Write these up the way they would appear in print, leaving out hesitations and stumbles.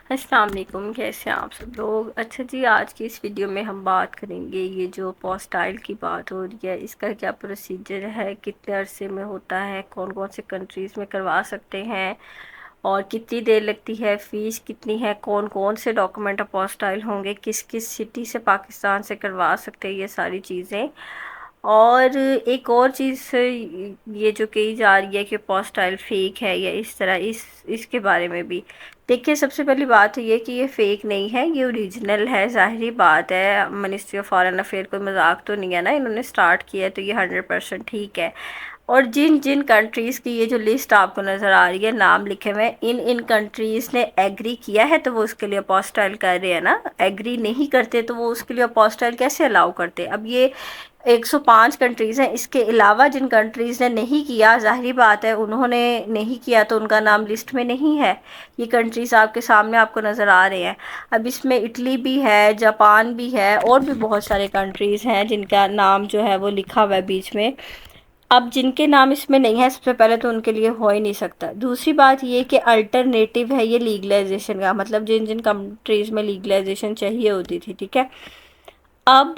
अस्सलाम वालेकुम, कैसे हैं आप सब लोग। अच्छा जी, आज की इस वीडियो में हम बात करेंगे ये जो पोस्टाइल की बात हो रही है, इसका क्या प्रोसीजर है, कितने अरसे में होता है, कौन कौन से कंट्रीज़ में करवा सकते हैं और कितनी देर लगती है, फ़ीस कितनी है, कौन कौन से डॉक्यूमेंट अपोस्टाइल होंगे, किस किस सिटी से पाकिस्तान से करवा सकते हैं, ये सारी चीज़ें। और एक और चीज़ ये जो कही जा रही है कि पोस्टाइल फेक है या इस तरह, इसके बारे में भी देखिए। सबसे पहली बात तो ये कि ये फेक नहीं है, ये ओरिजिनल है। ज़ाहिरी बात है, मिनिस्ट्री ऑफ फॉरेन अफेयर कोई मजाक तो नहीं है ना, इन्होंने स्टार्ट किया है तो ये 100% ठीक है। और जिन जिन कंट्रीज़ की ये जो लिस्ट आपको नज़र आ रही है, नाम लिखे हुए, इन इन कंट्रीज़ ने एग्री किया है तो वो उसके लिए अपोस्टाइल कर रहे हैं ना। एग्री नहीं करते तो वो उसके लिए अपोस्टाइल कैसे अलाउ करते। अब ये 105 कंट्रीज़ हैं, इसके अलावा जिन कंट्रीज़ ने नहीं किया, ज़ाहिरी बात है उन्होंने नहीं किया तो उनका नाम लिस्ट में नहीं है। ये कंट्रीज़ आपके सामने आपको नज़र आ रहे हैं। अब इसमें इटली भी है, जापान भी है, और भी बहुत सारे कंट्रीज़ हैं जिनका नाम जो है वो लिखा हुआ है बीच में। अब जिनके नाम इसमें नहीं है, सबसे पहले तो उनके लिए हो ही नहीं सकता। दूसरी बात ये कि अल्टरनेटिव है ये लीगलाइजेशन का, मतलब जिन जिन कंट्रीज़ में लीगलाइजेशन चाहिए होती थी, ठीक है। अब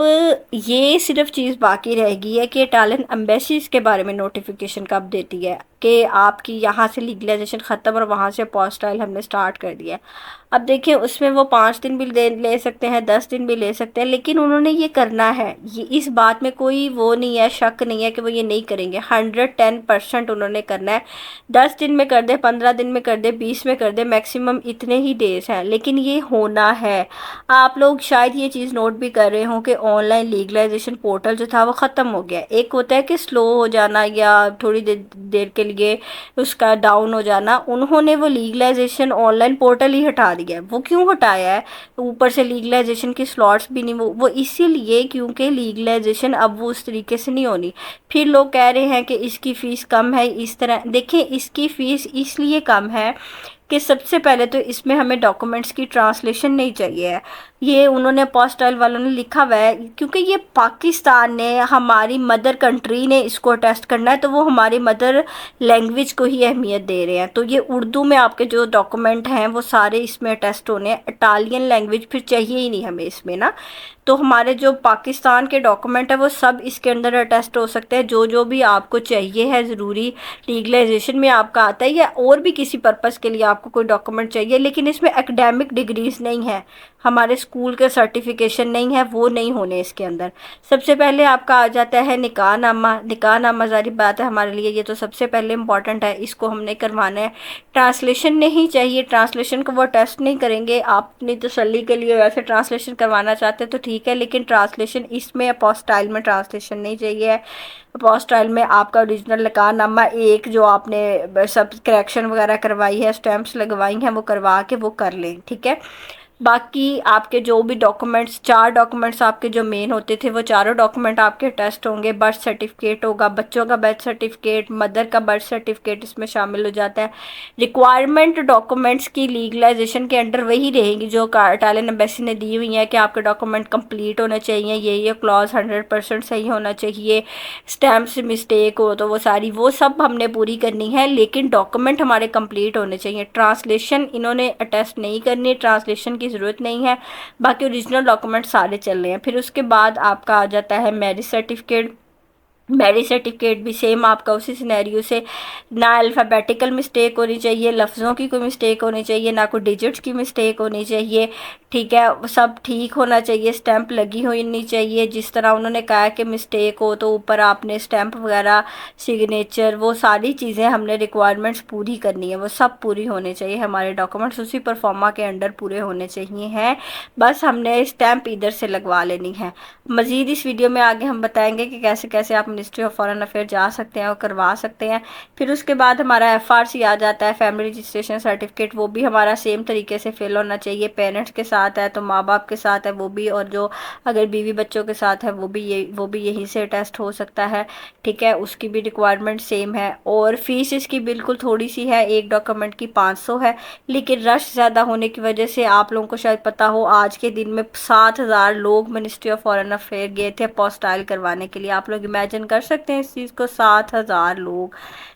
ये सिर्फ चीज़ बाकी रहेगी है कि इटालियन एम्बेसी इसके बारे में नोटिफिकेशन कब देती है कि आपकी यहाँ से लीगलाइजेशन ख़त्म और वहाँ से अपोस्टाइल हमने स्टार्ट कर दिया है। अब देखिए, उसमें वो 5 दिन भी ले सकते हैं, 10 दिन भी ले सकते हैं, लेकिन उन्होंने ये करना है। ये इस बात में कोई वो नहीं है, शक नहीं है कि वो ये नहीं करेंगे। 110% उन्होंने करना है। 10 दिन में कर दे, 15 दिन में कर दे, 20 में कर दे, मैक्सिमम इतने ही डेज हैं, लेकिन ये होना है। आप लोग शायद ये चीज़ नोट भी कर रहे हो कि ऑनलाइन लीगलाइजेशन पोर्टल जो था वो ख़त्म हो गया। एक होता है कि स्लो हो जाना या थोड़ी देर देर के लिए उसका डाउन हो जाना, उन्होंने वो लीगलाइजेशन ऑनलाइन पोर्टल ही हटा दिया है। वो क्यों हटाया है? ऊपर से लीगलाइजेशन की स्लॉट्स भी नहीं, वो इसीलिए क्योंकि लीगलाइजेशन अब वो उस तरीके से नहीं होनी। फिर लोग कह रहे हैं कि इसकी फ़ीस कम है, इस तरह देखिए, इसकी फ़ीस इसलिए कम है कि सबसे पहले तो इसमें हमें डॉक्यूमेंट्स की ट्रांसलेशन नहीं चाहिए है। ये उन्होंने अपोस्टाइल वालों ने लिखा हुआ है क्योंकि ये पाकिस्तान ने, हमारी मदर कंट्री ने इसको टेस्ट करना है, तो वो हमारी मदर लैंग्वेज को ही अहमियत दे रहे हैं। तो ये उर्दू में आपके जो डॉक्यूमेंट हैं वो सारे इसमें टेस्ट होने हैं। इटालियन लैंग्वेज फिर चाहिए ही नहीं हमें इसमें ना। तो हमारे जो पाकिस्तान के डॉक्यूमेंट है वो सब इसके अंदर अटेस्ट हो सकते हैं। जो जो भी आपको चाहिए है ज़रूरी लीगलाइजेशन में आपका आता है, या और भी किसी पर्पज़ के लिए आपको कोई डॉक्यूमेंट चाहिए, लेकिन इसमें एकेडमिक डिग्रीज नहीं है, हमारे स्कूल के सर्टिफिकेशन नहीं है, वो नहीं होने इसके अंदर। सबसे पहले आपका आ जाता है निकाहनामा। निकाहनामा ज़ाहिर बात है हमारे लिए ये तो सबसे पहले इम्पॉर्टेंट है, इसको हमने करवाना है। ट्रांसलेशन नहीं चाहिए, ट्रांसलेशन को वो टेस्ट नहीं करेंगे। आप अपनी तसल्ली के लिए वैसे ट्रांसलेशन करवाना चाहते हैं तो ठीक है, लेकिन ट्रांसलेशन इसमें अपोस्टाइल में ट्रांसलेशन नहीं चाहिए। अपोस्टाइल में आपका ओरिजिनल निकाहनामा, एक जो आपने सब करेक्शन वगैरह करवाई है, स्टैम्प्स लगवाई हैं, वो करवा के वो कर लें, ठीक है। बाकी आपके जो भी डॉक्यूमेंट्स, 4 डॉक्यूमेंट्स आपके जो मेन होते थे, वो चारों डॉक्यूमेंट आपके टेस्ट होंगे। बर्थ सर्टिफिकेट होगा, बच्चों का बर्थ सर्टिफिकेट, मदर का बर्थ सर्टिफिकेट इसमें शामिल हो जाता है। रिक्वायरमेंट डॉक्यूमेंट्स की लीगलाइजेशन के अंडर वही रहेगी जो इटालियन एम्बेसी ने दी हुई है कि आपके डॉक्यूमेंट कंप्लीट होने चाहिए, ये क्लॉज 100% सही होना चाहिए। स्टैम्प से मिस्टेक हो तो वो सारी, वो सब हमने पूरी करनी है, लेकिन डॉक्यूमेंट हमारे कंप्लीट होने चाहिए। ट्रांसलेशन इन्होंने अटेस्ट नहीं करनी, ट्रांसलेशन की ज़रूरत नहीं है। बाकी ओरिजिनल डॉक्यूमेंट सारे चल रहे हैं। फिर उसके बाद आपका आ जाता है मैरिज सर्टिफिकेट। मैरिज सर्टिफिकेट भी सेम आपका उसी सिनेरियो से, ना अल्फ़ाबेटिकल मिस्टेक होनी चाहिए, लफ्ज़ों की कोई मिस्टेक होनी चाहिए, ना कोई डिजिट्स की मिस्टेक होनी चाहिए, ठीक है। सब ठीक होना चाहिए, स्टैंप लगी होनी चाहिए। जिस तरह उन्होंने कहा कि मिस्टेक हो तो ऊपर आपने स्टैंप वगैरह, सिग्नेचर, वो सारी चीज़ें हमने रिक्वायरमेंट्स पूरी करनी है, वो सब पूरी होने चाहिए। हमारे डॉक्यूमेंट्स उसी परफॉर्मा के अंडर पूरे होने चाहिए हैं, बस हमने स्टैंप इधर से लगवा लेनी है। मज़ीद इस वीडियो में आगे हम बताएंगे कि कैसे कैसे आप मिनिस्ट्री ऑफ फॉरेन अफेयर जा सकते हैं और करवा सकते हैं। फिर उसके बाद हमारा FRC आ जाता है, फैमिली रजिस्ट्रेशन सर्टिफिकेट। वो भी हमारा सेम तरीके से फिल होना चाहिए। पेरेंट्स के साथ है तो माँ बाप के साथ है वो भी, और जो अगर बीवी बच्चों के साथ है वो भी यहीं से टेस्ट हो सकता है, ठीक है। उसकी भी रिक्वायरमेंट सेम है। और फीस इसकी बिल्कुल थोड़ी सी है, एक डॉक्यूमेंट की 500 है, लेकिन रश ज़्यादा होने की वजह से, आप लोगों को शायद पता हो, आज के दिन में 7000 लोग मिनिस्ट्री ऑफ फॉरेन अफेयर गए थे अपोस्टाइल करवाने के लिए। आप लोग इमेजिन कर सकते हैं इस चीज़ को, 7000 लोग।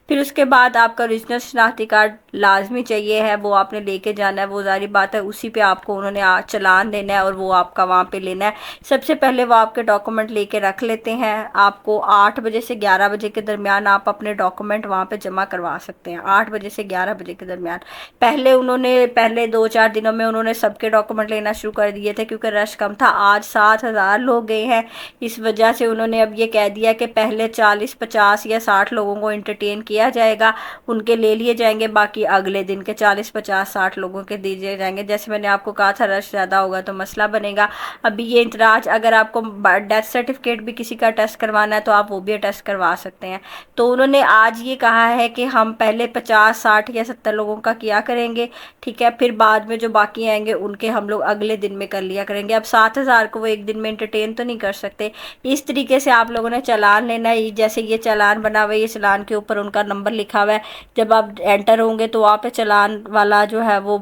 फिर उसके बाद आपका ओरिजिनल शनाख्ती कार्ड लाजमी चाहिए है, वो आपने लेके जाना है। वो जारी बात है उसी पे आपको उन्होंने चलान देना है और वो आपका वहाँ पे लेना है। सबसे पहले वो आपके डॉक्यूमेंट लेके रख लेते हैं। आपको 8 बजे से 11 बजे के दरमियान आप अपने डॉक्यूमेंट वहाँ पे जमा करवा सकते हैं, 8 बजे से 11 बजे के दरमियान। पहले 2-4 दिनों में उन्होंने सबके डॉक्यूमेंट लेना शुरू कर दिए थे क्योंकि रश कम था। आज 7,000 लोग गए हैं, इस वजह से उन्होंने अब ये कह दिया कि पहले 40-50 या 60 लोगों को इंटरटेन किया जाएगा, उनके ले लिए जाएंगे, बाकी अगले दिन के 40-50-60 लोगों के दिए जाएंगे। जैसे मैंने आपको कहा था रश ज़्यादा होगा तो मसला बनेगा। अभी ये इंतराज, अगर आपको डेथ सर्टिफिकेट भी किसी का टेस्ट करवाना है तो आप वो भी टेस्ट करवा सकते हैं। तो उन्होंने आज ये कहा है कि हम पहले 50-60 या 70 लोगों का किया करेंगे, ठीक है, फिर बाद में जो बाकी आएंगे उनके हम लोग अगले दिन में कर लिया करेंगे। अब 7,000 को वो एक दिन में इंटरटेन तो नहीं कर सकते। इस तरीके से आप लोगों ने चालान लेना है। जैसे ये चालान बना हुआ है, ये चालान के ऊपर उनका नंबर लिखा हुआ है। जब आप एंटर होंगे तो वहाँ पे चालान वाला जो है वो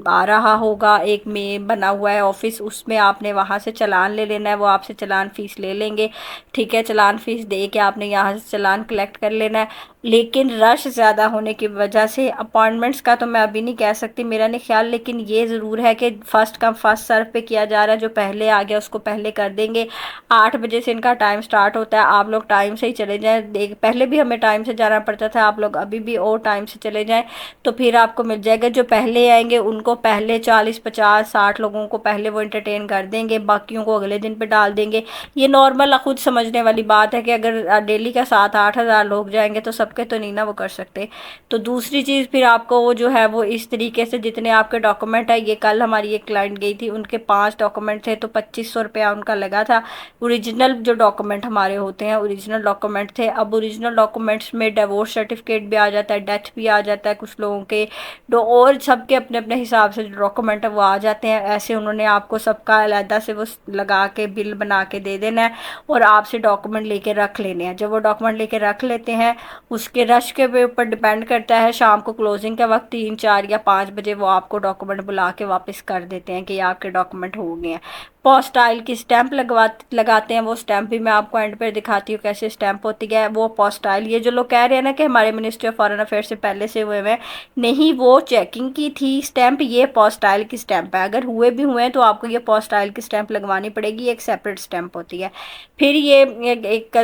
आ रहा होगा, एक में बना हुआ है ऑफिस, उसमें आपने वहाँ से चालान ले लेना है। वो आपसे चालान फ़ीस ले लेंगे, ठीक है, चालान फ़ीस दे के आपने यहाँ से चालान कलेक्ट कर लेना है। लेकिन रश ज़्यादा होने की वजह से अपॉइंटमेंट्स का तो मैं अभी नहीं कह सकती, मेरा नहीं ख्याल, लेकिन ये ज़रूर है कि फ़र्स्ट कम फर्स्ट सर्व पे किया जा रहा है। जो पहले आ गया उसको पहले कर देंगे। 8 बजे से इनका टाइम स्टार्ट होता है, आप लोग टाइम से ही चले जाएँ। पहले भी हमें टाइम से जाना पड़ता था, आप लोग अभी भी और टाइम से चले जाएँ तो फिर आपको मिल जाएगा। जो पहले आएंगे उनको पहले 40-50-60 लोगों को पहले वो इंटरटेन कर देंगे, बाकियों को अगले दिन पे डाल देंगे। ये नॉर्मल खुद समझने वाली बात है कि अगर डेली का 7-8 हज़ार लोग जाएंगे तो सबके तो नहीं ना वो कर सकते। तो दूसरी चीज़ फिर आपको वो जो है वो इस तरीके से जितने आपके डॉक्यूमेंट है, ये कल हमारी एक क्लाइंट गई थी, उनके 5 डॉक्यूमेंट थे तो 2500 रुपया उनका लगा था। ओरिजिनल जो डॉक्यूमेंट हमारे होते हैं ओरिजिनल डॉक्यूमेंट थे। अब ओरिजिनल डॉक्यूमेंट्स में डिवोर्स सर्टिफिकेट भी आ जाता है, डेथ भी आ जाता है कुछ लोगों के, और सबके अपने अपने हिसाब से जो डॉक्यूमेंट है वो आ जाते हैं। ऐसे उन्होंने आपको सबका अलहदा से वो लगा के बिल बना के दे देना है और आपसे डॉक्यूमेंट लेके रख लेने हैं। जब वो डॉक्यूमेंट लेके रख लेते हैं, उसके रश के ऊपर डिपेंड करता है, शाम को क्लोजिंग के वक्त 3-4 या 5 बजे वो आपको डॉक्यूमेंट बुला के वापस कर देते हैं कि ये आपके डॉक्यूमेंट हो गए हैं। पोस्टाइल की स्टैंप लगाते हैं, वो स्टैंप भी मैं आपको एंड पर दिखाती हूँ कैसे स्टैंप होती है वो पोस्टाइल। ये जो लोग कह रहे हैं ना कि हमारे मिनिस्ट्री ऑफ फॉरेन अफेयर से पहले से हुए हैं, नहीं, वो चेकिंग की थी स्टैंप, ये पोस्टाइल की स्टैंप है। अगर हुए भी हुए हैं तो आपको ये पोस्टाइल की स्टैंप लगवानी पड़ेगी, एक सेपरेट स्टैंप होती है। फिर ये एक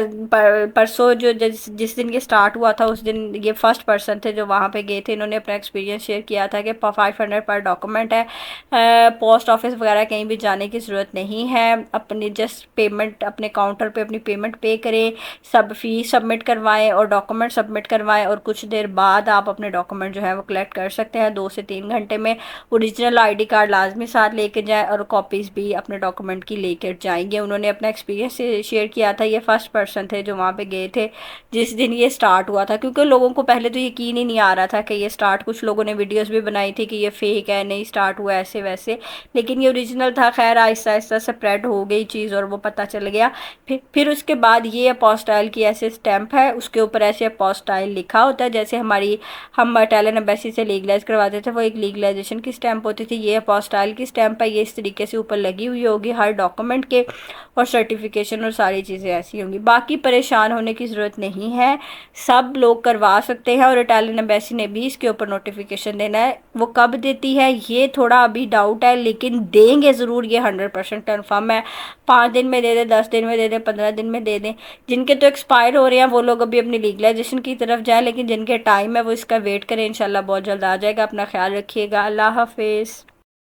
परसों जो जिस दिन ये स्टार्ट हुआ था उस दिन ये फर्स्ट पर्सन थे जो वहाँ पे गए थे, इन्होंने अपना एक्सपीरियंस शेयर किया था कि 500 पर डॉक्यूमेंट है। पोस्ट ऑफिस वगैरह कहीं भी जाने की ज़रूरत नहीं है, अपनी जस्ट पेमेंट अपने काउंटर पे अपनी पेमेंट पे करें, सब फीस सबमिट करवाएं और डॉक्यूमेंट सबमिट करवाएं, और कुछ देर बाद आप अपने डॉक्यूमेंट जो है वो कलेक्ट कर सकते हैं 2 से 3 घंटे में। ओरिजिनल आईडी कार्ड लाजमी साथ लेके जाएं और कॉपीज़ भी अपने डॉक्यूमेंट की लेकर जाएंगे। उन्होंने अपना एक्सपीरियंस शेयर किया था, ये फर्स्ट पर्सन थे जो वहाँ पे गए थे जिस दिन ये स्टार्ट हुआ था, क्योंकि लोगों को पहले तो यकीन ही नहीं आ रहा था कि ये स्टार्ट, कुछ लोगों ने वीडियोस भी बनाई थी कि ये फेक है, नहीं स्टार्ट हुआ ऐसे वैसे, लेकिन ये ओरिजिनल था। खैर आहिस्ता आहिस्ता स्प्रेड हो गई चीज़ और वो पता चल गया। फिर उसके बाद ये अपोस्टाइल की ऐसे स्टैंप है, उसके ऊपर ऐसे अपोस्टाइल लिखा होता है, जैसे हम इटालियन एम्बेसी से लीगलाइज करवाते थे वो एक लीगलाइजेशन की स्टैंप होती थी, ये अपोस्टाइल की स्टैंप है। ये इस तरीके से ऊपर लगी हुई होगी हर डॉक्यूमेंट के, और सर्टिफिकेशन और सारी चीज़ें ऐसी होंगी। बाकी परेशान होने की ज़रूरत नहीं है, सब लोग करवा सकते हैं। और इटालियन एम्बेसी ने भी इसके ऊपर नोटिफिकेशन देना है, वो कब देती है ये थोड़ा अभी डाउट है, लेकिन देंगे ज़रूर, ये 100% कन्फर्म है। 5 दिन में दे दें, 10 दिन में दे दें, 15 दिन में दे दें। जिनके तो एक्सपायर हो रहे हैं वो लोग अभी अपनी लीगलाइजेशन की तरफ जाएं, लेकिन जिनके टाइम है वो इसका वेट करें, इंशाल्लाह बहुत जल्द आ जाएगा। अपना ख्याल रखिएगा, अल्लाह हाफिज़।